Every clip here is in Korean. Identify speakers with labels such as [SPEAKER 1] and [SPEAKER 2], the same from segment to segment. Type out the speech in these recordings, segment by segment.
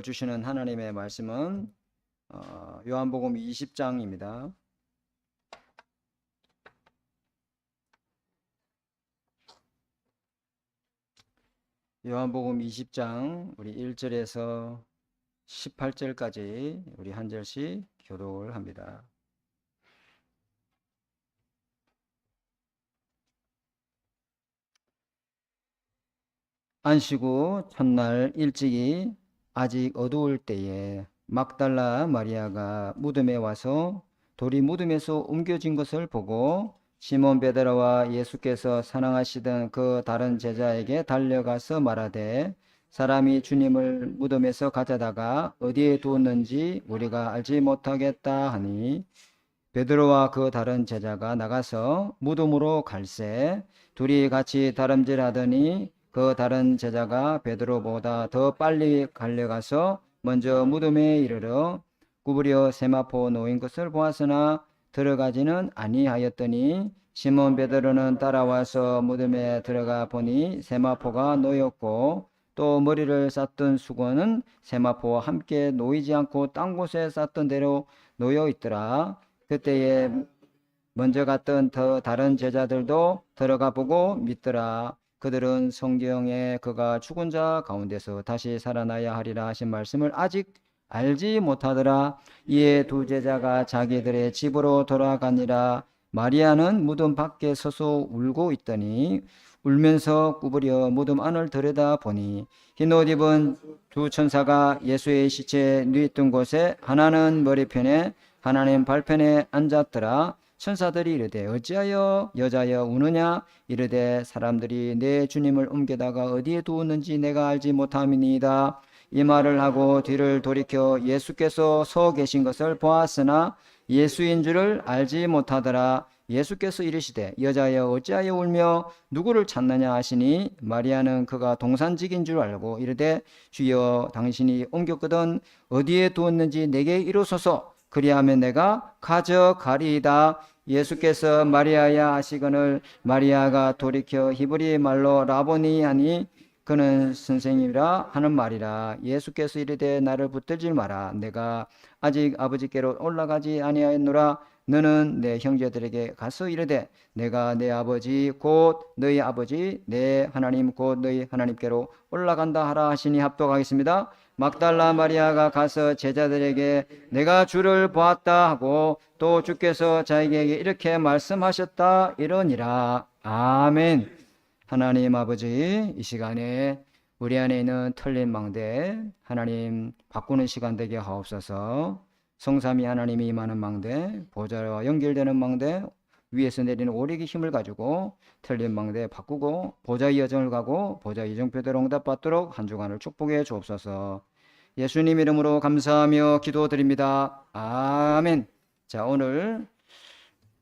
[SPEAKER 1] 주시는 하나님의 말씀은 요한복음 20장입니다. 요한복음 20장 우리 1절에서 18절까지 우리 한 절씩 교독을 합니다. 안식 후 첫날 일찍이 아직 어두울 때에 막달라 마리아가 무덤에 와서 돌이 무덤에서 옮겨진 것을 보고 시몬 베드로와 예수께서 사랑하시던 그 다른 제자에게 달려가서 말하되 사람이 주님을 무덤에서 가져다가 어디에 두었는지 우리가 알지 못하겠다 하니 베드로와 그 다른 제자가 나가서 무덤으로 갈새 둘이 같이 다름질하더니 그 다른 제자가 베드로보다 더 빨리 달려가서 먼저 무덤에 이르러 구부려 세마포 놓인 것을 보았으나 들어가지는 아니하였더니 시몬 베드로는 따라와서 무덤에 들어가 보니 세마포가 놓였고 또 머리를 쌌던 수건은 세마포와 함께 놓이지 않고 딴 곳에 쌌던 대로 놓여 있더라. 그때에 먼저 갔던 다른 제자들도 들어가 보고 믿더라. 그들은 성경에 그가 죽은 자 가운데서 다시 살아나야 하리라 하신 말씀을 아직 알지 못하더라. 이에 두 제자가 자기들의 집으로 돌아가니라. 마리아는 무덤 밖에 서서 울고 있더니 울면서 구부려 무덤 안을 들여다 보니 흰옷 입은 두 천사가 예수의 시체에 누웠던 곳에 하나는 머리편에 하나는 발편에 앉았더라. 천사들이 이르되 어찌하여 여자여 우느냐 이르되 사람들이 내 주님을 옮겨다가 어디에 두었는지 내가 알지 못함이니이다. 이 말을 하고 뒤를 돌이켜 예수께서 서 계신 것을 보았으나 예수인 줄을 알지 못하더라. 예수께서 이르시되 여자여 어찌하여 울며 누구를 찾느냐 하시니 마리아는 그가 동산직인 줄 알고 이르되 주여 당신이 옮겼거든 어디에 두었는지 내게 이루소서 그리하면 내가 가져가리이다. 예수께서 마리아야 하시거늘 마리아가 돌이켜 히브리 말로 라보니 하니 그는 선생님이라 하는 말이라. 예수께서 이르되 나를 붙들지 마라. 내가 아직 아버지께로 올라가지 아니하였노라. 너는 내 형제들에게 가서 이르되 내가 내 아버지 곧 너희 아버지 내 하나님 곧 너희 하나님께로 올라간다 하라 하시니 합독하겠습니다. 막달라 마리아가 가서 제자들에게 내가 주를 보았다 하고 또 주께서 자기에게 이렇게 말씀하셨다 이러니라. 아멘. 하나님 아버지, 이 시간에 우리 안에 있는 털린 망대 하나님 바꾸는 시간 되게 하옵소서. 성삼위 하나님이 임하는 망대, 보좌와 연결되는 망대, 위에서 내리는 오력의 힘을 가지고 털린 망대 바꾸고 보좌의 여정을 가고 보좌의 이정표대로 응답받도록 한 주간을 축복해 주옵소서. 예수님 이름으로 감사하며 기도드립니다. 아멘. 자, 오늘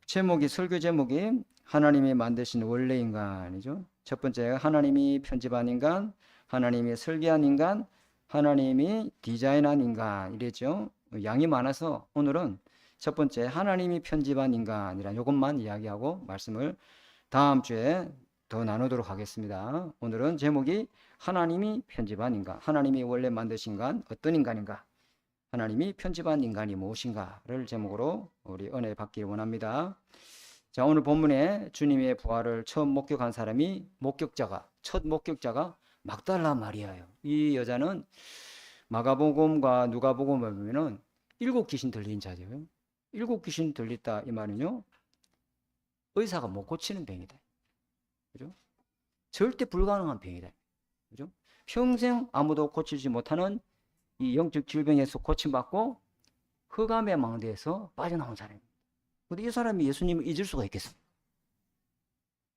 [SPEAKER 1] 설교 제목이 하나님이 만드신 원래 인간이죠. 첫 번째가 하나님이 편집한 인간, 하나님이 설계한 인간, 하나님이 디자인한 인간 이랬죠. 양이 많아서 오늘은 첫 번째 하나님이 편집한 인간이란 이것만 이야기하고 말씀을 다음 주에 더 나누도록 하겠습니다. 오늘은 제목이 하나님이 편집한 인간, 하나님이 원래 만드신 인간 어떤 인간인가, 하나님이 편집한 인간이 무엇인가를 제목으로 우리 은혜 받기를 원합니다. 자, 오늘 본문에 주님의 부활을 처음 목격한 사람이 첫 목격자가 막달라 마리아예요. 이 여자는 마가복음과 누가복음을 보면은 7 귀신 들린 자죠. 7 귀신 들렸다 이 말은요, 의사가 못 고치는 병이다. 그죠? 절대 불가능한 병이다. 그죠? 평생 아무도 고치지 못하는 이 영적 질병에서 고침받고 흑암의 망대에서 빠져나온 사람입니다. 근데 이 사람이 예수님을 잊을 수가 있겠습니까?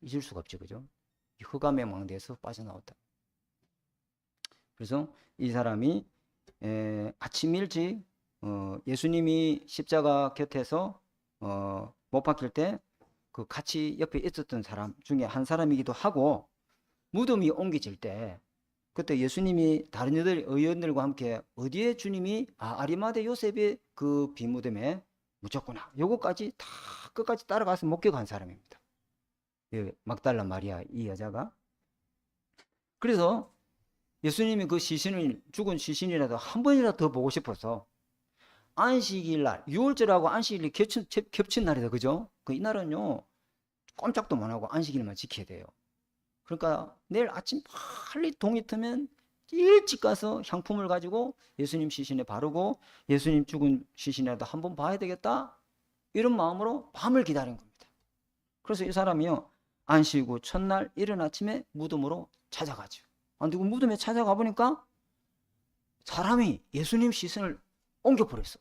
[SPEAKER 1] 잊을 수가 없죠. 그죠? 이 흑암의 망대에서 빠져나왔다. 그래서 이 사람이 아침 일찍 예수님이 십자가 곁에서 못 박힐 때 그 같이 옆에 있었던 사람 중에 한 사람이기도 하고, 무덤이 옮겨질 때 그때 예수님이 다른 의원들과 함께 어디에 주님이 아리마대 요셉의 그 비무덤에 묻혔구나, 요거까지 다 끝까지 따라가서 목격한 사람입니다. 막달라 마리아 이 여자가. 그래서 예수님이 그 시신을, 죽은 시신이라도 한 번이라도 더 보고 싶어서 안식일 날, 6월절하고 안식일이 겹친 날이다. 그죠? 그 이날은요, 꼼짝도 못 하고 안식일만 지켜야 돼요. 그러니까 내일 아침 빨리 동이 트면 일찍 가서 향품을 가지고 예수님 시신에 바르고 예수님 죽은 시신이라도 한번 봐야 되겠다, 이런 마음으로 밤을 기다린 겁니다. 그래서 이 사람이요, 안식 후 첫날 이른 아침에 무덤으로 찾아가죠. 근데 그 무덤에 찾아가 보니까 사람이 예수님 시신을 옮겨버렸어.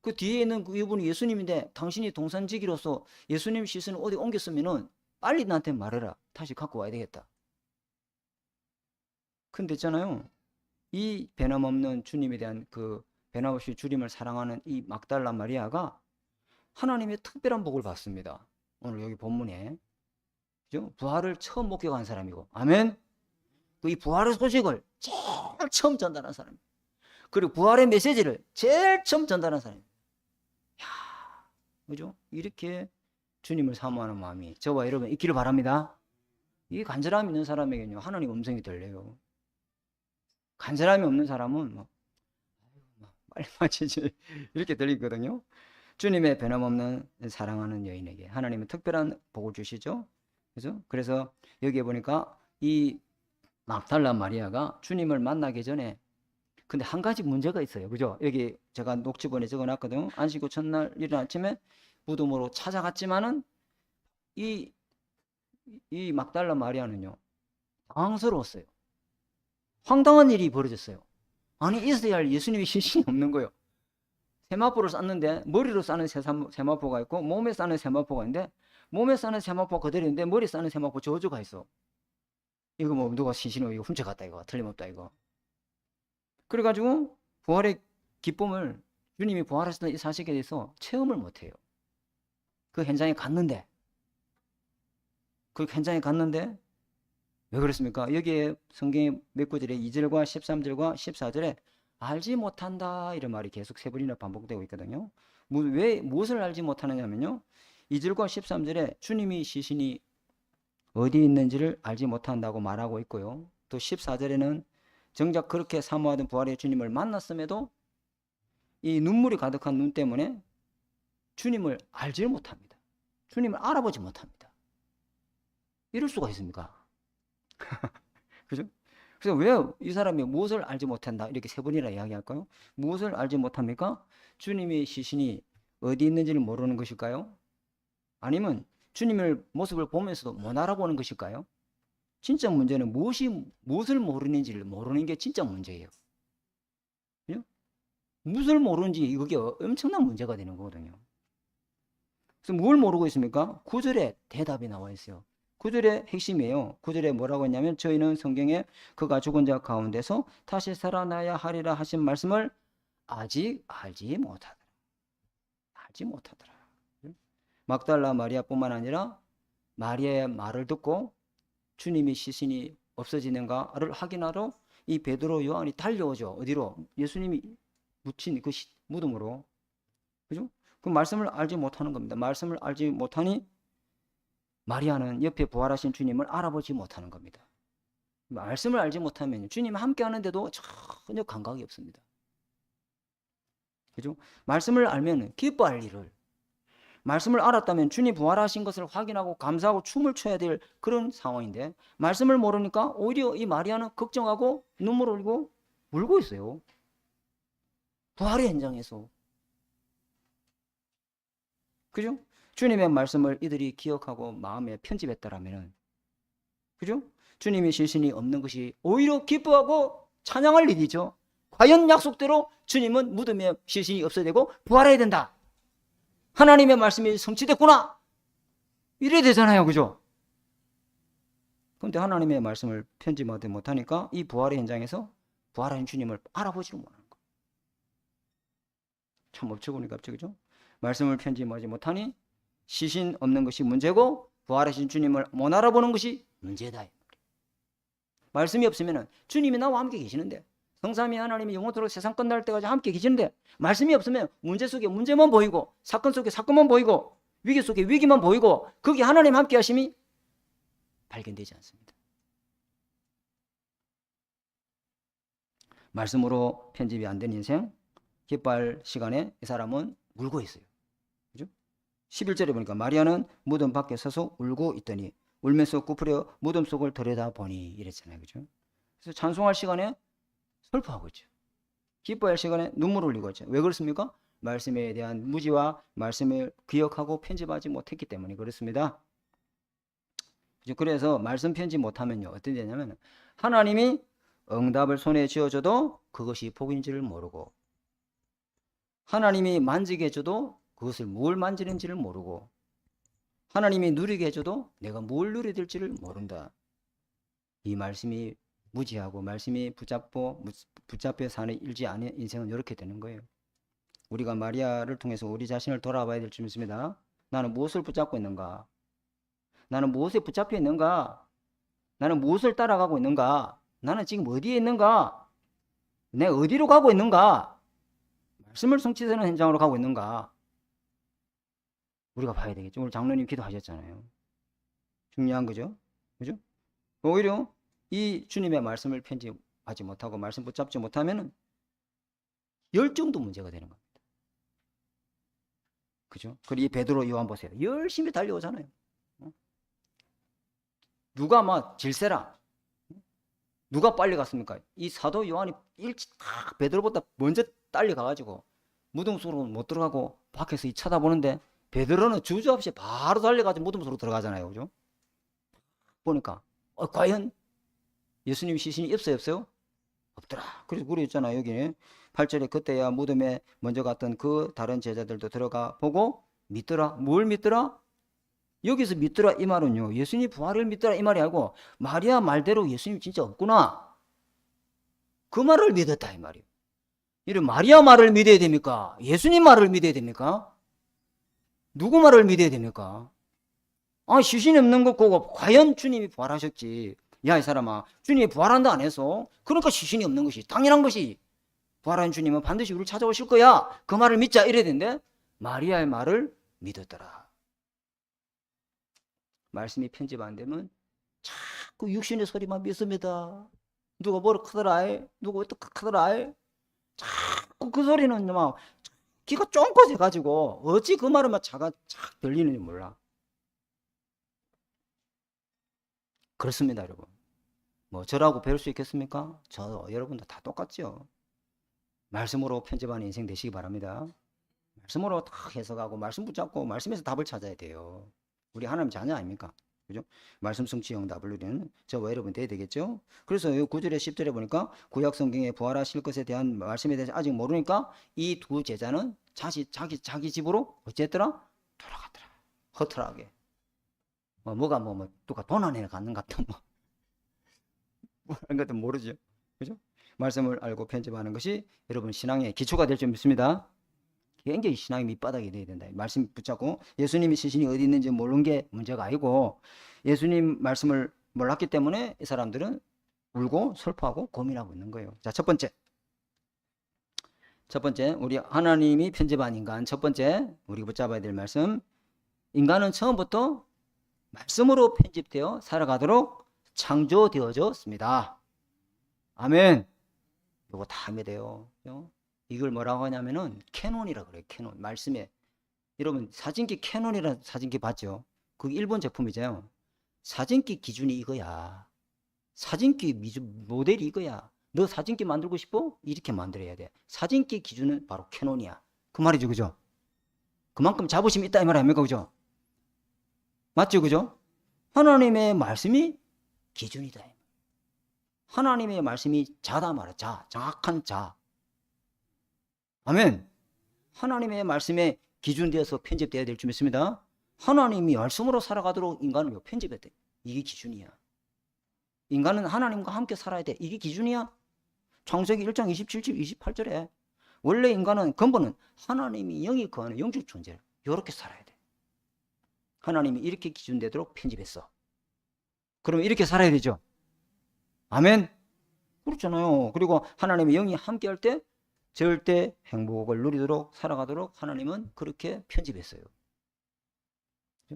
[SPEAKER 1] 그 뒤에 있는 그 이분이 예수님인데, 당신이 동산지기로서 예수님 시신을 어디 옮겼으면은 빨리 나한테 말해라. 다시 갖고 와야 되겠다. 근데 있잖아요, 이 변함없는 주님에 대한 그 변함없이 주님을 사랑하는 이 막달라 마리아가 하나님의 특별한 복을 받습니다. 오늘 여기 본문에, 그죠? 부활을 처음 목격한 사람이고, 아멘. 이 부활의 소식을 제일 처음 전달한 사람, 그리고 부활의 메시지를 제일 처음 전달한 사람. 야, 그죠? 이렇게 주님을 사모하는 마음이 저와 여러분 있기를 바랍니다. 이 간절함이 있는 사람에게는요, 하나님 음성이 들려요. 간절함이 없는 사람은 막 빨리 마치지 이렇게 들리거든요. 주님의 변함없는 사랑하는 여인에게 하나님은 특별한 복을 주시죠. 그죠? 그래서 여기에 보니까 이 막달라 마리아가 주님을 만나기 전에, 근데 한 가지 문제가 있어요. 그죠? 여기 제가 녹취본에 적어놨거든요. 안식 후 첫날 이른 아침에 무덤으로 찾아갔지만은 이 막달라 마리아는요, 당황스러웠어요. 황당한 일이 벌어졌어요. 아니, 있어야 할 예수님의 시신이 없는 거예요. 세마포를 쌌는데 머리로 싸는 세마포가 있고 몸에 싸는 세마포가 있는데, 몸에 싸는 세마포가 그대로 있는데 머리 싸는 세마포 저주가 있어. 이거 뭐 누가 시신을 이거 훔쳐갔다, 이거 틀림없다, 이거. 그래가지고 부활의 기쁨을, 주님이 부활하셨던 이 사실에 대해서 체험을 못해요. 그 현장에 갔는데 왜 그랬습니까? 여기에 성경의 몇 구절에 2절과 13절과 14절에 알지 못한다 이런 말이 계속 세 번이나 반복되고 있거든요. 왜 무엇을 알지 못하느냐면요, 2절과 13절에 주님이 시신이 어디 있는지를 알지 못한다고 말하고 있고요. 또 14절에는 정작 그렇게 사모하던 부활의 주님을 만났음에도 이 눈물이 가득한 눈 때문에 주님을 알지 못합니다. 주님을 알아보지 못합니다. 이럴 수가 있습니까? 그죠? 그래서 왜 이 사람이 무엇을 알지 못한다 이렇게 세 번이나 이야기할까요? 무엇을 알지 못합니까? 주님의 시신이 어디 있는지를 모르는 것일까요? 아니면 주님의 모습을 보면서도 못 알아보는 것일까요? 진짜 문제는 무엇을 모르는지를 모르는 게 진짜 문제예요. 그죠? 무엇을 모르는지 이게 엄청난 문제가 되는 거거든요. 그래서 뭘 모르고 있습니까? 9절에 대답이 나와 있어요. 9절의 핵심이에요. 9절에 뭐라고 했냐면, 저희는 성경에 그가 죽은 자 가운데서 다시 살아나야 하리라 하신 말씀을 아직 알지 못하더라. 막달라 마리아뿐만 아니라 마리아의 말을 듣고 주님의 시신이 없어지는가를 확인하러 이 베드로, 요한이 달려오죠. 어디로? 예수님이 묻힌 그 무덤으로. 그죠? 그 말씀을 알지 못하는 겁니다. 말씀을 알지 못하니 마리아는 옆에 부활하신 주님을 알아보지 못하는 겁니다. 말씀을 알지 못하면 주님 함께 하는데도 전혀 감각이 없습니다. 그죠? 말씀을 알면 기뻐할 일을, 말씀을 알았다면 주님 부활하신 것을 확인하고 감사하고 춤을 춰야 될 그런 상황인데, 말씀을 모르니까 오히려 이 마리아는 걱정하고 눈물 흘리고 울고 있어요. 부활의 현장에서. 그죠? 주님의 말씀을 이들이 기억하고 마음에 편집했다라면, 그죠? 주님의 시신이 없는 것이 오히려 기뻐하고 찬양할 일이죠. 과연 약속대로 주님은 무덤에 시신이 없어야 되고 부활해야 된다. 하나님의 말씀이 성취됐구나. 이래야 되잖아요. 그죠? 그런데 하나님의 말씀을 편집하지 못하니까 이 부활의 현장에서 부활하신 주님을 알아보지를 못하는 거예요. 참 어처구니 없죠. 그죠? 말씀을 편집하지 못하니 시신 없는 것이 문제고 부활하신 주님을 못 알아보는 것이 문제다. 말씀이 없으면 주님이 나와 함께 계시는데, 성삼위 하나님이 영원토록 세상 끝날 때까지 함께 계시는데, 말씀이 없으면 문제 속에 문제만 보이고 사건 속에 사건만 보이고 위기 속에 위기만 보이고 거기 하나님 함께 하심이 발견되지 않습니다. 말씀으로 편집이 안 된 인생, 기뻐할 시간에 이 사람은 울고 있어요. 그죠? 11절에 보니까 마리아는 무덤 밖에 서서 울고 있더니 울면서 구부려 무덤 속을 들여다보니 이랬잖아요. 그죠? 그래서 찬송할 시간에 슬퍼하고 있죠. 기뻐할 시간에 눈물 흘리고 있죠. 왜 그렇습니까? 말씀에 대한 무지와 말씀을 기억하고 편집하지 못했기 때문에 그렇습니다. 그래서 말씀 편집 못하면요 어떻게 되냐면 하나님이 응답을 손에 쥐어줘도 그것이 복인 줄을 모르고, 하나님이 만지게 해줘도 그것을 뭘 만지는지를 모르고, 하나님이 누리게 해줘도 내가 뭘 누려야 될지를 모른다. 이 말씀이 무지하고 말씀이 붙잡혀 사는 일지 않은 인생은 이렇게 되는 거예요. 우리가 마리아를 통해서 우리 자신을 돌아봐야 될 줄 믿습니다. 나는 무엇을 붙잡고 있는가? 나는 무엇에 붙잡혀 있는가? 나는 무엇을 따라가고 있는가? 나는 지금 어디에 있는가? 내가 어디로 가고 있는가? 말씀을 성취되는 현장으로 가고 있는가? 우리가 봐야 되겠죠. 오늘 장로님 기도하셨잖아요. 중요한 거죠. 그죠? 오히려 이 주님의 말씀을 편집하지 못하고 말씀 붙잡지 못하면 열정도 문제가 되는 겁니다. 그죠? 그리고 이 베드로 요한 보세요. 열심히 달려오잖아요. 누가 막 질세라. 누가 빨리 갔습니까? 이 사도 요한이 일찍 베드로보다 먼저 달려가가지고 무덤 속으로 못 들어가고 밖에서 쳐다보는데 베드로는 주저없이 바로 달려가지고 무덤 속으로 들어가잖아요. 그죠? 보니까 과연 예수님 시신이 있어요? 없어요? 없더라. 그래서 그랬잖아요. 여기 8절에 그때야 무덤에 먼저 갔던 그 다른 제자들도 들어가 보고 믿더라. 뭘 믿더라? 여기서 믿더라 이 말은요, 예수님 부활을 믿더라 이 말이 아니고 마리아 말대로 예수님 진짜 없구나, 그 말을 믿었다 이 말이에요. 이런 마리아 말을 믿어야 됩니까? 예수님 말을 믿어야 됩니까? 누구 말을 믿어야 됩니까? 시신이 없는 것 보고 과연 주님이 부활하셨지. 야 이 사람아, 주님이 부활한다 안 해서 그러니까 시신이 없는 것이 당연한 것이. 부활한 주님은 반드시 우리를 찾아오실 거야, 그 말을 믿자 이래야 되는데 마리아의 말을 믿었더라. 말씀이 편집 안 되면 자꾸 육신의 소리만 믿습니다. 누가 뭐를 크더라, 누가 어떻게 크더라, 자꾸 그 소리는 막 귀가 쫑긋 해가지고 어찌 그 말을 막 착 들리는지 몰라. 그렇습니다 여러분. 뭐 저라고 배울 수 있겠습니까? 저 여러분도 다 똑같죠. 말씀으로 편집하는 인생 되시기 바랍니다. 말씀으로 다 해석하고 말씀 붙잡고 말씀에서 답을 찾아야 돼요. 우리 하나님 자녀 아닙니까? 그죠? 말씀 성취 응답을 누리는 저와 여러분 돼야 되겠죠? 그래서 9절에 10절에 보니까 구약 성경에 부활하실 것에 대한 말씀에 대해서 아직 모르니까 이 두 제자는 자기 집으로 어쨌더라? 돌아갔더라. 허탈하게. 뭐가 누가 돈 안 해 갔는 것 같다 그런 것도 모르죠. 그죠? 말씀을 알고 편집하는 것이 여러분 신앙의 기초가 될 줄 믿습니다. 굉장히 신앙이 밑바닥이 돼야 된다. 말씀 붙잡고 예수님의 시신이 어디 있는지 모르는 게 문제가 아니고, 예수님 말씀을 몰랐기 때문에 이 사람들은 울고 슬퍼하고 고민하고 있는 거예요. 자, 첫 번째 우리 하나님이 편집한 인간, 첫 번째 우리가 붙잡아야 될 말씀, 인간은 처음부터 말씀으로 편집되어 살아가도록 창조되어졌습니다. 아멘. 이거 다 믿어요. 이걸 뭐라고 하냐면은 캐논이라 그래요. 캐논. 말씀에. 여러분 사진기 캐논이라는 사진기 봤죠? 그게 일본 제품이잖아요. 사진기 기준이 이거야. 사진기 모델이 이거야. 너 사진기 만들고 싶어? 이렇게 만들어야 돼. 사진기 기준은 바로 캐논이야. 그 말이죠. 그죠? 그만큼 자부심이 있다 이 말 아닙니까? 그죠? 맞죠? 그죠? 하나님의 말씀이 기준이다. 하나님의 말씀이 자다 말이야. 정확한 자. 아멘. 하나님의 말씀에 기준되어서 편집되어야 될 줄 믿습니다. 하나님이 말씀으로 살아가도록 인간을 편집해야 돼. 이게 기준이야. 인간은 하나님과 함께 살아야 돼. 이게 기준이야. 창세기 1장 27절 28절에 원래 인간은 근본은 하나님이 영이 거하는 영적 존재를 이렇게 살아야 돼. 하나님이 이렇게 기준되도록 편집했어. 그러면 이렇게 살아야 되죠. 아멘. 그렇잖아요. 그리고 하나님의 영이 함께 할 때 절대 행복을 누리도록 살아가도록 하나님은 그렇게 편집했어요.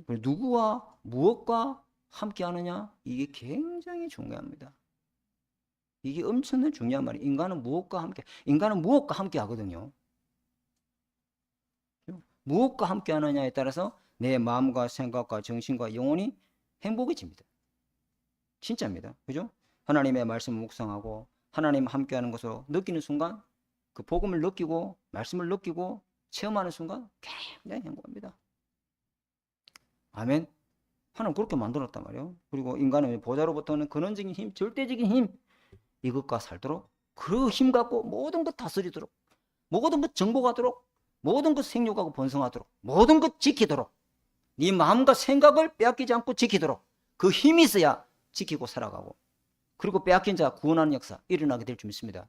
[SPEAKER 1] 누구와 무엇과 함께 하느냐, 이게 굉장히 중요합니다. 이게 엄청난 중요한 말이에요. 인간은 무엇과 함께 하거든요. 무엇과 함께 하느냐에 따라서 내 마음과 생각과 정신과 영혼이 행복해집니다. 진짜입니다. 그죠? 하나님의 말씀을 묵상하고 하나님 함께 하는 것으로 느끼는 순간, 그 복음을 느끼고 말씀을 느끼고 체험하는 순간 굉장히 행복합니다. 아멘. 하나님 그렇게 만들었단 말이에요. 그리고 인간은 보좌로부터는 근원적인 힘, 절대적인 힘, 이것과 살도록, 그 힘 갖고 모든 것 다스리도록, 모든 것 정복하도록, 모든 것 생육하고 번성하도록, 모든 것 지키도록, 네 마음과 생각을 빼앗기지 않고 지키도록 그 힘이 있어야 지키고 살아가고, 그리고 빼앗긴 자 구원하는 역사 일어나게 될 줄 믿습니다.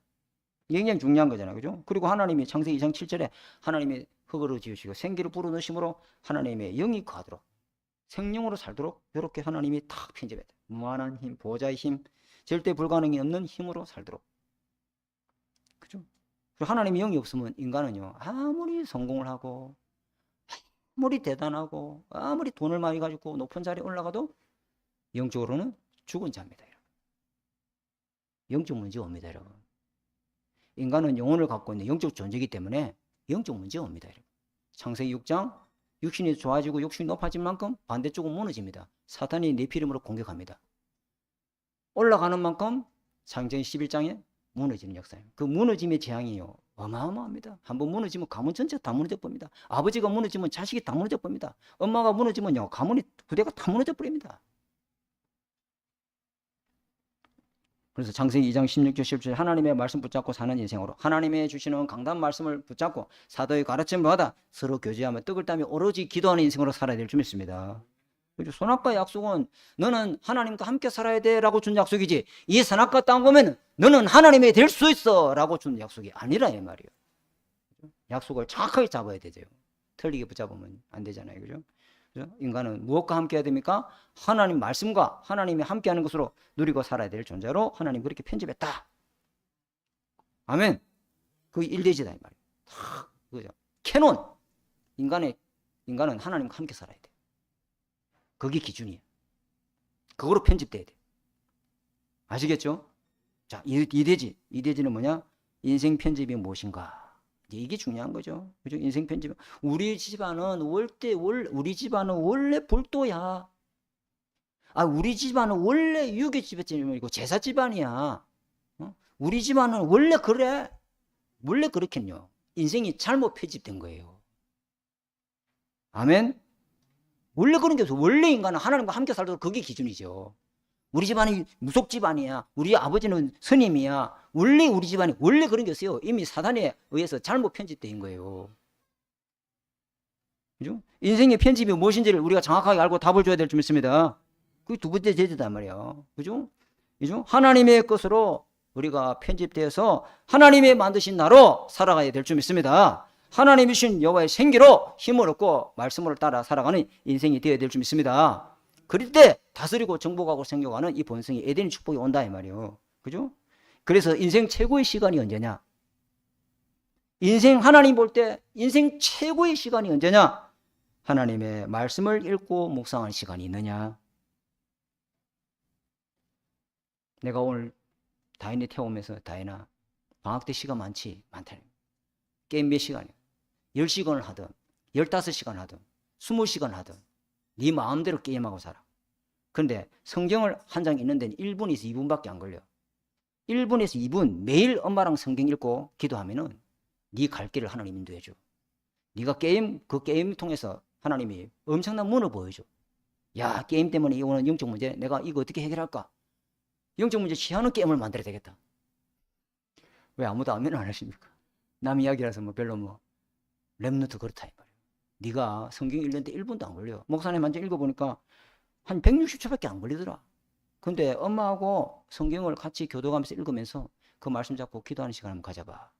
[SPEAKER 1] 굉장히 중요한 거잖아요. 그죠? 그리고 하나님이 창세기 2장 7절에 하나님이 흙으로 지으시고 생기를 불어넣으심으로 하나님의 영이 거하도록, 생명으로 살도록 이렇게 하나님이 탁 편집했다. 무한한 힘, 보호자의 힘, 절대 불가능이 없는 힘으로 살도록. 그죠? 하나님의 영이 없으면 인간은요, 아무리 성공을 하고 아무리 대단하고 아무리 돈을 많이 가지고 높은 자리에 올라가도 영적으로는 죽은 자입니다. 영적 문제가 옵니다. 여러분. 인간은 영혼을 갖고 있는 영적 존재이기 때문에 영적 문제가 옵니다. 여러분. 창세기 6장 육신이 좋아지고 육신이 높아진 만큼 반대쪽은 무너집니다. 사탄이 네피림으로 공격합니다. 올라가는 만큼 창세기 11장에 무너지는 역사입니다. 그 무너짐의 재앙이요 어마어마합니다. 한번 무너지면 가문 전체가 다 무너져 버립니다. 아버지가 무너지면 자식이 다 무너져 버립니다. 엄마가 무너지면요 가문이 부대가 다 무너져 버립니다. 그래서 창세기 2장 16절 17절 하나님의 말씀 붙잡고 사는 인생으로, 하나님의 주시는 강단 말씀을 붙잡고 사도의 가르침을 받아 서로 교제하며 떡을 따며 오로지 기도하는 인생으로 살아야 될 줄 믿습니다. 선악과의 약속은 너는 하나님과 함께 살아야 돼 라고 준 약속이지, 이 선악과 땅 보면 너는 하나님이 될 수 있어 라고 준 약속이 아니라 이 말이에요. 약속을 정확하게 잡아야 되죠. 틀리게 붙잡으면 안 되잖아요. 그죠? 인간은 무엇과 함께 해야 됩니까? 하나님 말씀과 하나님이 함께하는 것으로 누리고 살아야 될 존재로 하나님 그렇게 편집했다. 아멘. 그게 일대지다 이 말이에요. 그죠? 캐논. 인간은 하나님과 함께 살아야 돼. 그게 기준이에요. 그거로 편집돼야 돼. 아시겠죠? 자, 이대지는 뭐냐? 인생 편집이 무엇인가? 이게 중요한 거죠. 그죠? 인생 편집. 우리 집안은 원래 불도야. 우리 집안은 원래 유교 집안이고 제사 집안이야. 우리 집안은 원래 그래. 원래 그렇겠요. 인생이 잘못 편집된 거예요. 아멘. 원래 그런 게 없어. 원래 인간은 하나님과 함께 살도록 그게 기준이죠. 우리 집안이 무속 집안이야. 우리 아버지는 스님이야. 원래 우리 집안이 원래 그런 게 없어요. 이미 사단에 의해서 잘못 편집된 거예요. 그죠? 인생의 편집이 무엇인지를 우리가 정확하게 알고 답을 줘야 될 줄 믿습니다. 그게 두 번째 제재단 말이에요. 그죠? 그죠? 하나님의 것으로 우리가 편집되어서 하나님이 만드신 나로 살아가야 될 줄 믿습니다. 하나님이 주신 여호와의 생기로 힘을 얻고 말씀을 따라 살아가는 인생이 되어야 될 줄 믿습니다. 그럴 때 다스리고 정복하고 생겨가는 이 본성이 에덴의 축복이 온다 이 말이에요. 그죠? 그래서 인생 최고의 시간이 언제냐? 하나님 볼 때 인생 최고의 시간이 언제냐? 하나님의 말씀을 읽고 묵상하는 시간이 있느냐? 내가 오늘 다인이 태우면서 다인아 방학 때 시간 많다. 게임 몇 시간이야? 10시간을 하든 15시간 하든 20시간 하든 네 마음대로 게임하고 살아. 그런데 성경을 한 장 읽는 데는 1분에서 2분밖에 안 걸려. 1분에서 2분 매일 엄마랑 성경 읽고 기도하면은 네 갈 길을 하나님 인도해 줘. 네가 그 게임 통해서 하나님이 엄청난 문을 보여줘. 야, 게임 때문에 이거는 영적 문제, 내가 이거 어떻게 해결할까? 영적 문제 취하는 게임을 만들어야 되겠다. 왜 아무도 아멘 안 하십니까? 남 이야기라서 별로 랩노트 그렇다 이 말이에요. 네가 성경 읽는데 1분도 안 걸려. 목사님 한번 읽어보니까 한 160초밖에 안 걸리더라. 근데 엄마하고 성경을 같이 교도하면서 읽으면서 그 말씀 잡고 기도하는 시간 한번 가져봐.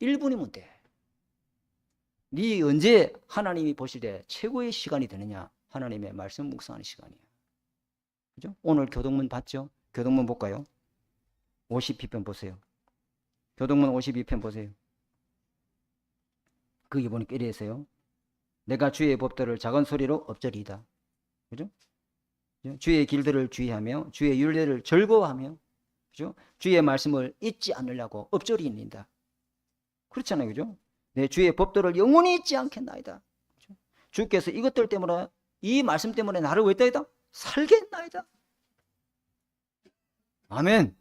[SPEAKER 1] 1분이면 돼. 네 언제 하나님이 보실 때 최고의 시간이 되느냐? 하나님의 말씀 묵상하는 시간이야. 그죠? 오늘 교동문 봤죠? 교동문 볼까요? 52편 보세요. 교동문 52편 보세요. 거기 보니까 이래서요. 내가 주의 법도를 작은 소리로 엎저리이다. 그죠? 주의 길들을 주의하며 주의 율례를 즐거워하며 그죠? 주의 말씀을 잊지 않으려고 엎조리입니다. 그렇잖아요. 그죠? 내 주의 법도를 영원히 잊지 않겠나이다. 그죠? 주께서 이것들 때문에, 이 말씀 때문에 나를 왜 따이다? 살게 했나이다. 아멘.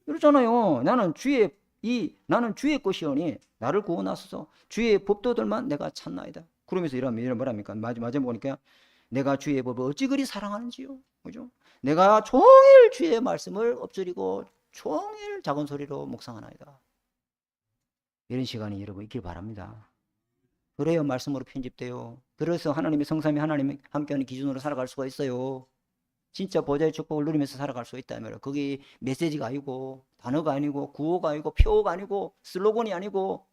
[SPEAKER 1] 그렇잖아요. 나는 주의 것이오니 나를 구원하소서. 주의 법도들만 내가 찾나이다. 그러면서 이런 뭐랍니까? 마지막에 보니까 내가 주의 법을 어찌 그리 사랑하는지요. 그죠? 내가 종일 주의 말씀을 엎드리고 종일 작은 소리로 묵상하나이다. 이런 시간이 여러분 있길 바랍니다. 그래야 말씀으로 편집돼요. 그래서 하나님의 성삼위 하나님이 함께하는 기준으로 살아갈 수가 있어요. 진짜 보좌의 축복을 누리면서 살아갈 수 있다면 그게 메시지가 아니고 단어가 아니고 구호가 아니고 표어가 아니고 슬로건이 아니고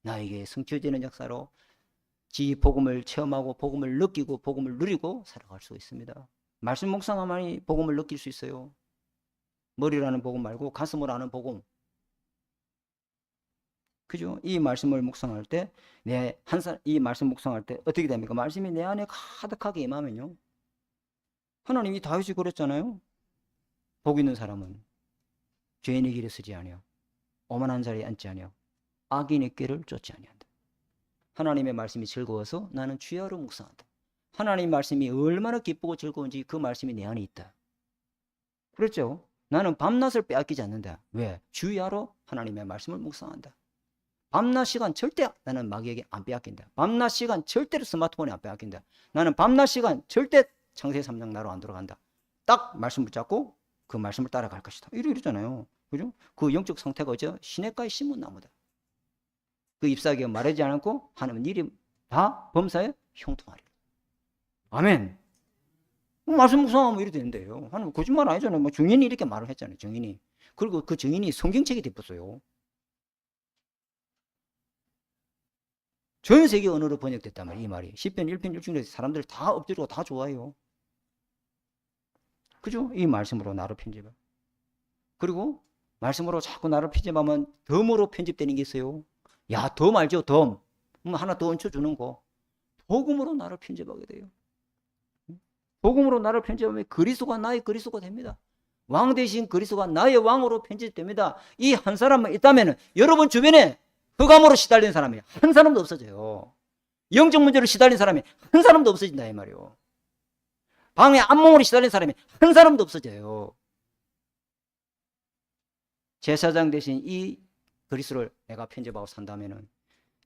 [SPEAKER 1] 나에게 성취되는 역사로 지 복음을 체험하고 복음을 느끼고 복음을 누리고 살아갈 수 있습니다. 말씀 묵상하만이 복음을 느낄 수 있어요. 머리로 하는 복음 말고 가슴으로 하는 복음. 그죠? 이 말씀을 묵상할 때, 이 말씀 묵상할 때 어떻게 됩니까? 말씀이 내 안에 가득하게 임하면요. 하나님이 다윗이 그랬잖아요. 복 있는 사람은 죄인의 길에 서지 아니하고 오만한 자리에 앉지 아니하고 악인의 길을 쫓지 아니한다. 하나님의 말씀이 즐거워서 나는 주야로 묵상한다. 하나님의 말씀이 얼마나 기쁘고 즐거운지 그 말씀이 내 안에 있다. 그렇죠? 나는 밤낮을 빼앗기지 않는다. 왜? 주야로 하나님의 말씀을 묵상한다. 밤낮 시간 절대 나는 마귀에게 안 빼앗긴다. 밤낮 시간 절대로 스마트폰에 안 빼앗긴다. 나는 밤낮 시간 절대 창세기 3장 나로 안 들어간다. 딱 말씀 붙잡고 그 말씀을 따라갈 것이다. 이러잖아요. 그죠? 그 영적 상태가 어째 시냇가의 신문나무다. 그 잎사귀가 마르지 않고 하나님은 일이 다 범사에 형통하리라. 아멘. 말씀 묵상하면 이래 되는데요. 하나님 거짓말 아니잖아요. 뭐 증인이 이렇게 말을 했잖아요. 증인이. 그리고 그 증인이 성경책이 됐었어요. 전 세계 언어로 번역됐단 말이에요. 이 말이. 10편, 1편, 1중에서 사람들 다 엎드리고 다 좋아해요. 그죠? 이 말씀으로 나를 편집해. 그리고 말씀으로 자꾸 나를 편집하면 덤으로 편집되는 게 있어요. 야, 덤 알죠? 덤. 하나 더 얹혀주는 거. 복음으로 나를 편집하게 돼요. 복음으로 나를 편집하면 그리스도가 나의 그리스도가 됩니다. 왕 대신 그리스도가 나의 왕으로 편집됩니다. 이 한 사람만 있다면 여러분 주변에 흑암으로 시달린 사람이 한 사람도 없어져요. 영적 문제로 시달린 사람이 한 사람도 없어진다 이 말이에요. 방에 암몽으로 시달린 사람이 한 사람도 없어져요. 제사장 대신 이 그리스도를 내가 편집하고 산다면은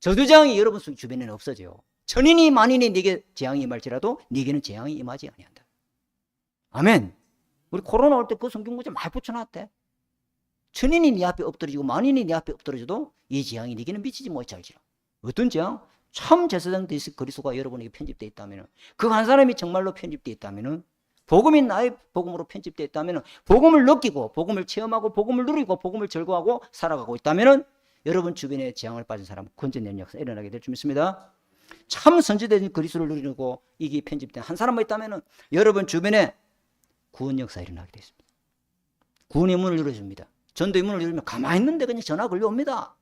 [SPEAKER 1] 저주장이 여러분 주변에는 없어져요. 천인이 만인이 네게 재앙이 임할지라도 네게는 재앙이 임하지 아니한다. 아멘. 우리 코로나 올 때 그 성경 문제 많이 붙여놨대. 천인이 네 앞에 엎드려지고 만인이 네 앞에 엎드려져도 이 재앙이 네게는 미치지 못할지라. 어떤 재앙? 참 제사장 대신 그리스도가 여러분에게 편집되어 있다면 그 한 사람이 정말로 편집되어 있다면 복음이 나의 복음으로 편집되어 있다면 복음을 느끼고 복음을 체험하고 복음을 누리고 복음을 즐거워하고 살아가고 있다면 여러분 주변에 재앙을 빠진 사람 건져내는 역사 일어나게 될 줄 믿습니다. 참 선지된 그리스도를 누리고 이게 편집된 한 사람만 있다면 여러분 주변에 구원 역사 일어나게 되어 있습니다. 구원의 문을 열어줍니다. 전도의 문을 열면 가만히 있는데 그냥 전화 걸려옵니다.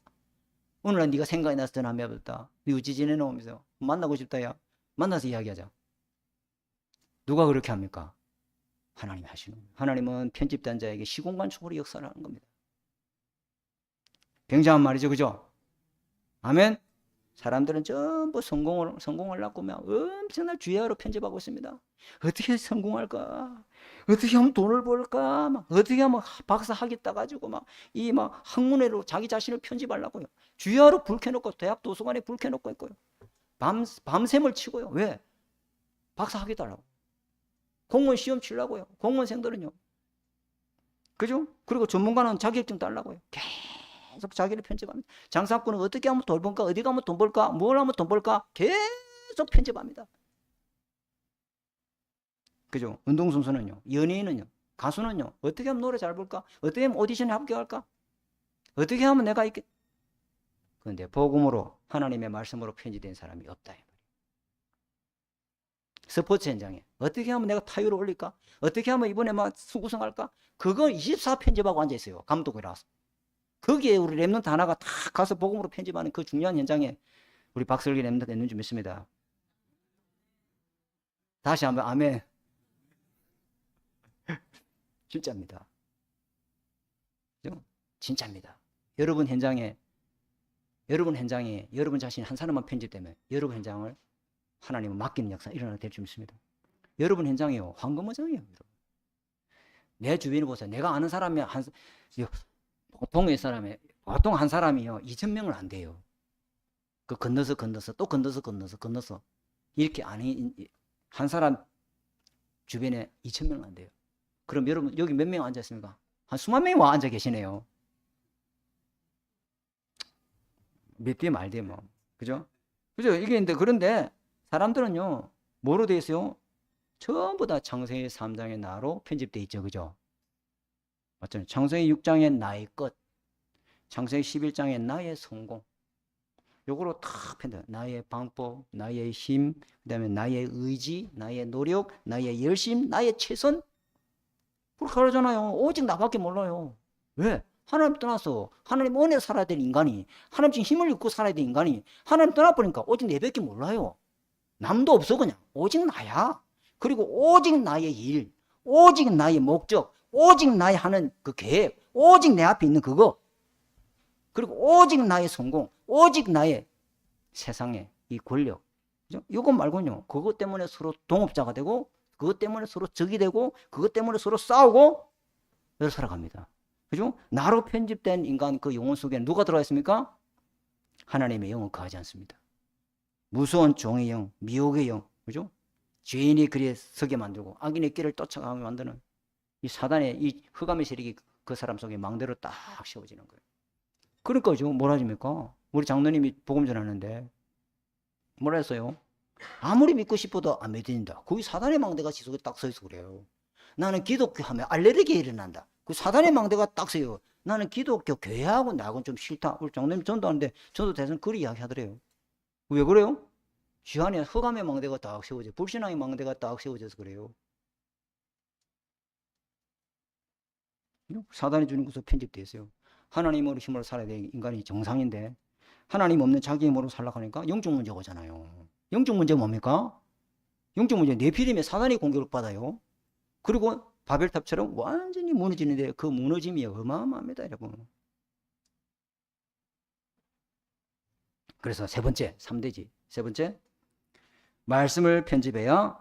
[SPEAKER 1] 오늘은 네가 생각이 나서 전화 한번 해봤다. 네 어찌 지내노 하면서 만나고 싶다 야. 만나서 이야기하자. 누가 그렇게 합니까? 하나님이 하시는 거예요. 하나님은 편집된 자에게 시공간적으로 역사를 하는 겁니다. 굉장한 말이죠. 그죠? 아멘. 사람들은 전부 성공하려고 엄청난 주야로 편집하고 있습니다. 어떻게 성공할까? 어떻게 하면 돈을 벌까? 어떻게 하면 박사 학위 따가지고 학문회로 자기 자신을 편집하려고요. 주야로 불 켜놓고 대학 도서관에 불 켜놓고 있고요. 밤샘을 치고요. 왜? 박사 학위 따라고. 공무원 시험 치려고요. 공무원생들은요. 그죠? 그리고 전문가는 자격증 따려고요. 계속 자기를 편집합니다. 장사꾼은 어떻게 하면 돈 벌까? 어디 가면 돈 벌까? 뭘 하면 돈 벌까? 계속 편집합니다. 그죠? 운동선수는요. 연예인은요. 가수는요. 어떻게 하면 노래 잘 부를까? 어떻게 하면 오디션에 합격할까? 어떻게 하면 내가 있게. 그런데 복음으로 하나님의 말씀으로 편집된 사람이 없다. 스포츠 현장에 어떻게 하면 내가 타율을 올릴까? 어떻게 하면 이번에 수구성할까? 그거 24 편집하고 앉아있어요. 감독이라서. 거기에 우리 랩런트 하나가 다 가서 복음으로 편집하는 그 중요한 현장에 우리 박설기 랩런트 있는 줄 믿습니다. 다시 한번 아멘. 진짜입니다. 그죠? 진짜입니다. 여러분 현장에 여러분 자신이 한 사람만 편집되면 여러분 현장을 하나님은 맡기는 역사 일어나게 될 줄 믿습니다. 여러분 현장이요, 황금어장이에요. 내 주변을 보세요. 내가 아는 사람이 보통 한 사람이요 2,000명을 안 돼요. 그 건너서 또 건너서 이렇게 한 사람 주변에 2,000명 안 돼요. 그럼 여러분 여기 몇 명 앉아 있습니까? 한 수만 명이 와 앉아 계시네요. 몇 대 말대 뭐, 그죠? 이게 근데 그런데 사람들은요 뭐로 돼 있어요? 전부 다 창세기 3장의 나로 편집돼 있죠, 그죠? 맞죠? 창세기 6장의 나의 것, 창세기 11장의 나의 성공, 요거로 다 편집. 나의 방법, 나의 힘, 그다음에 나의 의지, 나의 노력, 나의 열심, 나의 최선. 그렇게 하잖아요. 오직 나밖에 몰라요. 왜? 하나님 떠나서 하나님 은혜 살아야 될 인간이, 하나님 지금 힘을 입고 살아야 될 인간이 하나님 떠나버리니까 오직 내밖에 몰라요. 남도 없어. 그냥 오직 나야. 그리고 오직 나의 일, 오직 나의 목적, 오직 나의 하는 그 계획, 오직 내 앞에 있는 그거, 그리고 오직 나의 성공, 오직 나의 세상의 이 권력, 그죠? 이것 말고는요 그것 때문에 서로 동업자가 되고, 그것 때문에 서로 적이 되고, 그것 때문에 서로 싸우고 그래서 살아갑니다. 그죠? 나로 편집된 인간 그 영혼 속에 누가 들어가 있습니까? 하나님의 영은 거하지 않습니다. 무서운 종의 영, 미혹의 영, 그죠? 죄인이 그리에 서게 만들고 악인의 길을 쫓아가게 만드는 이 사단의 이 흑암의 세력이 그 사람 속에 망대로 딱 세워지는 거예요. 그러니까 뭐라 하십니까? 우리 장로님이 복음 전하는데 뭐라 했어요? 아무리 믿고 싶어도 안 믿는다. 거기 사단의 망대가 지속에 딱 서 있어 그래요. 나는 기독교 하면 알레르기가 일어난다. 그 사단의 망대가 딱 서요. 나는 기독교 교회하고 나하고는 좀 싫다. 우리 장로님 전도하는데 전도 대선 그리 이야기하더래요. 왜 그래요? 지 안에 흑암의 망대가 딱 세워져, 불신앙의 망대가 딱 세워져서 그래요. 사단이 주는 것으로 편집되어 있어요. 하나님으로 힘으로 살아야 될 인간이 정상인데 하나님 없는 자기 힘으로 살려고 하니까 영적 문제가 오잖아요. 영적 문제가 뭡니까? 영적 문제 네피림의 사단이 공격을 받아요. 그리고 바벨탑처럼 완전히 무너지는데 그 무너짐이 어마어마합니다, 여러분. 그래서 세 번째, 3대지. 세 번째, 말씀을 편집해야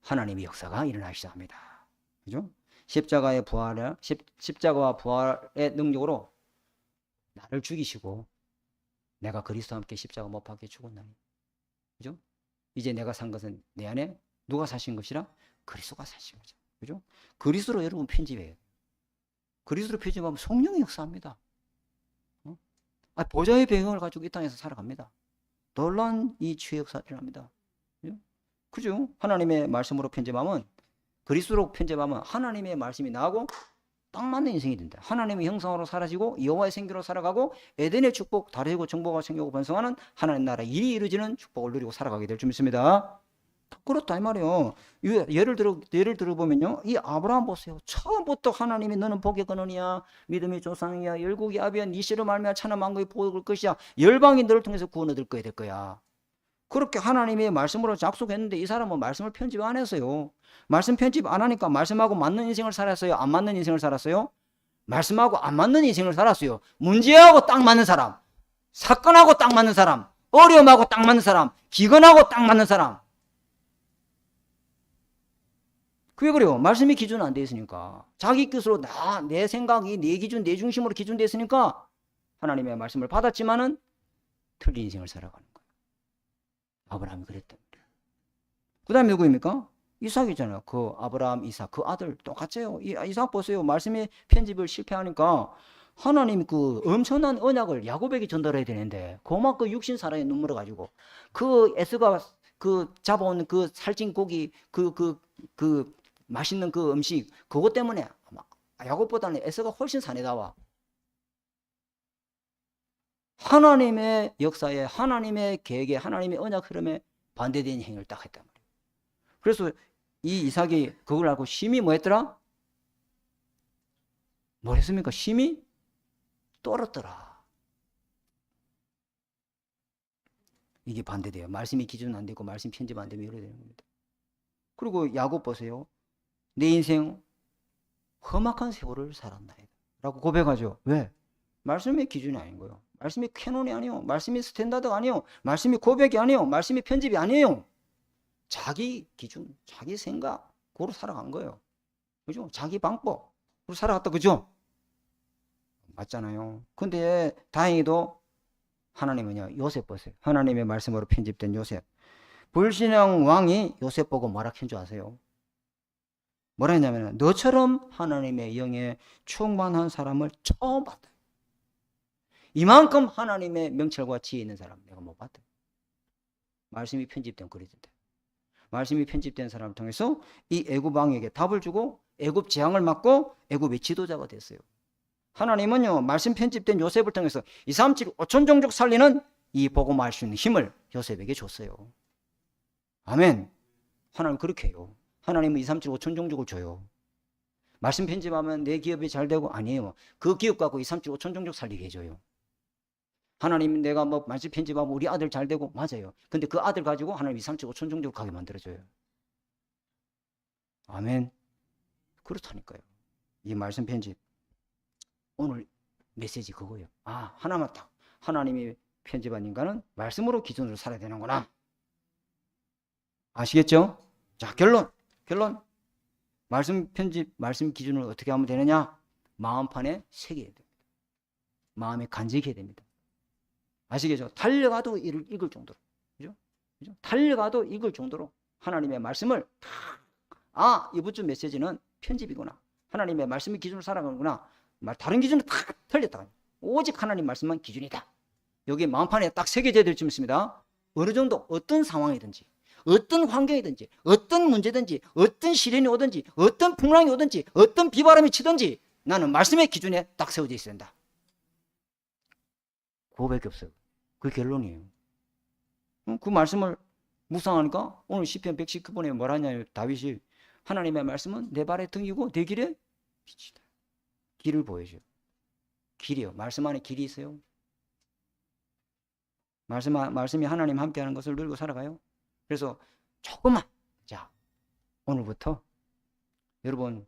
[SPEAKER 1] 하나님의 역사가 일어나기 시작합니다. 그죠? 십자가와 부활의 능력으로 나를 죽이시고 내가 그리스도와 함께 십자가 못 박혀 죽었나니. 그죠? 이제 내가 산 것은 내 안에 누가 사신 것이라? 그리스도가 사신 거죠. 그죠? 그리스도로 여러분 편집해요. 그리스도로 편집하면 성령이 역사합니다. 보좌의 배경을 가지고 이 땅에서 살아갑니다. 놀라운 이 치유 역사가 일어납니다. 그죠? 하나님의 말씀으로 편집하면, 그리스도로 편집하면 하나님의 말씀이 나오고 딱 맞는 인생이 된다. 하나님의 형상으로 사라지고 여호와의 생기로 살아가고 에덴의 축복, 다르고 정보가 생기고 번성하는 하나님 나라 일이 이루어지는 축복을 누리고 살아가게 될 줄 믿습니다. 그렇다 이 말이에요. 예를 들어보면요, 이 아브라함 보세요. 처음부터 하나님이 너는 복의 근원이야, 믿음의 조상이야, 열국의 아비야, 네 씨로 말미암아 천하 만국이 복을 것이야, 열방이 너를 통해서 구원 얻을 거야 될 거야. 그렇게 하나님의 말씀으로 약속했는데 이 사람은 말씀을 편집 안 했어요. 말씀 편집 안 하니까 말씀하고 맞는 인생을 살았어요? 안 맞는 인생을 살았어요? 말씀하고 안 맞는 인생을 살았어요. 문제하고 딱 맞는 사람, 사건하고 딱 맞는 사람, 어려움하고 딱 맞는 사람, 기근하고 딱 맞는 사람. 그게 그래요. 말씀이 기준 안 돼 있으니까. 자기 뜻으로 내 생각이 내 기준, 내 중심으로 기준돼 있으니까 하나님의 말씀을 받았지만은 틀린 인생을 살아가는 거예요. 아브라함이 그랬단 말이에요. 그 다음에 누구입니까? 이삭이잖아요. 그 아브라함, 이삭, 그 아들 똑같아요. 이삭 보세요. 말씀의 편집을 실패하니까 하나님 그 엄청난 언약을 야곱에게 전달해야 되는데 고막 그 육신 사랑에 눈물을 가지고 그 에스가 그 잡아온 그 살찐 고기 그 맛있는 그 음식 그것 때문에 야곱보다는 에서가 훨씬 사내다와 하나님의 역사에, 하나님의 계획에, 하나님의 언약 흐름에 반대되는 행위를 딱 했단 말이에요. 그래서 이 이삭이 그걸 알고 심히 뭐 했더라? 뭘 했습니까? 심히 떨었더라. 이게 반대돼요. 말씀이 기준 안 되고 말씀 편집 안 되면 이래 되는 겁니다. 그리고 야곱 보세요. 내 인생 험악한 세월을 살았나이다. 라고 고백하죠. 왜? 말씀이 기준이 아닌 거예요. 말씀이 캐논이 아니에요. 말씀이 스탠다드가 아니에요. 말씀이 고백이 아니에요. 말씀이 편집이 아니에요. 자기 기준, 자기 생각으로 살아간 거예요. 그죠? 자기 방법으로 살아갔다. 그죠? 맞잖아요. 근데 다행히도 하나님은요, 요셉 보세요. 하나님의 말씀으로 편집된 요셉. 불신앙 왕이 요셉 보고 뭐라 한 줄 아세요? 뭐라 했냐면, 너처럼 하나님의 영에 충만한 사람을 처음 봤다. 이만큼 하나님의 명철과 지혜 있는 사람 내가 못 봤다. 말씀이 편집된 글이던데. 말씀이 편집된 사람을 통해서 이 애굽 왕에게 답을 주고 애굽 재앙을 막고 애굽의 지도자가 됐어요. 하나님은요, 말씀 편집된 요셉을 통해서 2, 3, 7, 5천 종족 살리는 이 복음을 할 수 있는 힘을 요셉에게 줬어요. 아멘. 하나님 그렇게 해요. 하나님은 2, 3, 7, 5천 종족을 줘요. 말씀 편집하면 내 기업이 잘 되고 아니에요. 그 기업 갖고 2, 3, 7, 5천 종족 살리게 해줘요. 하나님 내가 뭐 말씀 편집하면 우리 아들 잘 되고 맞아요. 근데 그 아들 가지고 하나님 2, 3, 7, 5천 종족 가게 만들어줘요. 아멘. 그렇다니까요. 이 말씀 편집. 오늘 메시지 그거예요. 아, 하나만 딱. 하나님이 편집한 인간은 말씀으로 기준으로 살아야 되는구나. 아시겠죠? 자, 결론. 말씀 편집, 말씀 기준을 어떻게 하면 되느냐? 마음판에 새겨야 됩니다. 마음에 간직해야 됩니다. 아시겠죠? 달려가도 읽을 정도로. 그죠? 달려가도 읽을 정도로 하나님의 말씀을 이번 주 메시지는 편집이구나. 하나님의 말씀이 기준으로 살아가는구나. 다른 기준은 다 틀렸다. 오직 하나님 말씀만 기준이다. 여기 마음판에 딱 새겨져야 될 점 있습니다. 어느 정도 어떤 상황이든지 어떤 환경이든지 어떤 문제든지 어떤 시련이 오든지 어떤 풍랑이 오든지 어떤 비바람이 치든지 나는 말씀의 기준에 딱 세워져 있어야 된다. 그거밖에 없어요. 그게 결론이에요. 그 말씀을 묵상하니까 오늘 시편 119번에 뭐라 하냐면 다윗이 하나님의 말씀은 내 발의 등이고 내 길에 빛이다. 길을 보여줘요. 길이요. 말씀 안에 길이 있어요. 말씀이 하나님 함께하는 것을 누리고 살아가요. 그래서 조금만, 자, 오늘부터 여러분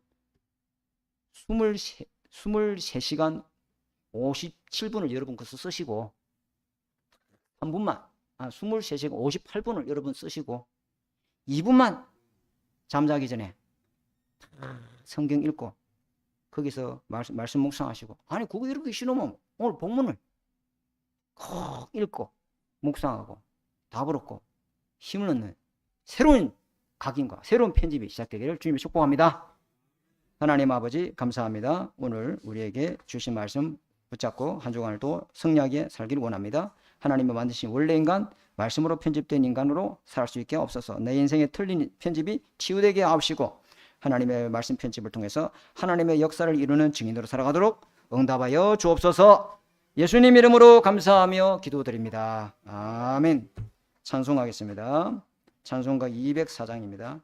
[SPEAKER 1] 23시간 57분을 여러분 그것을 쓰시고 한 분만 23시간 58분을 여러분 쓰시고 2분만 잠자기 전에 성경 읽고 거기서 말씀 묵상하시고 아니 그거 이렇게 싫으면 오늘 본문을 꼭 읽고 묵상하고 답을 얻고 힘을 얻는 새로운 각인과 새로운 편집이 시작되기를 주님이 축복합니다. 하나님 아버지 감사합니다. 오늘 우리에게 주신 말씀 붙잡고 한 주간을 또 승리하게 살기를 원합니다. 하나님이 만드신 원래 인간 말씀으로 편집된 인간으로 살 수 있게 없어서 내 인생에 틀린 편집이 치유되게 하옵시고 하나님의 말씀 편집을 통해서 하나님의 역사를 이루는 증인으로 살아가도록 응답하여 주옵소서. 예수님 이름으로 감사하며 기도드립니다. 아멘. 찬송하겠습니다. 찬송가 204장입니다.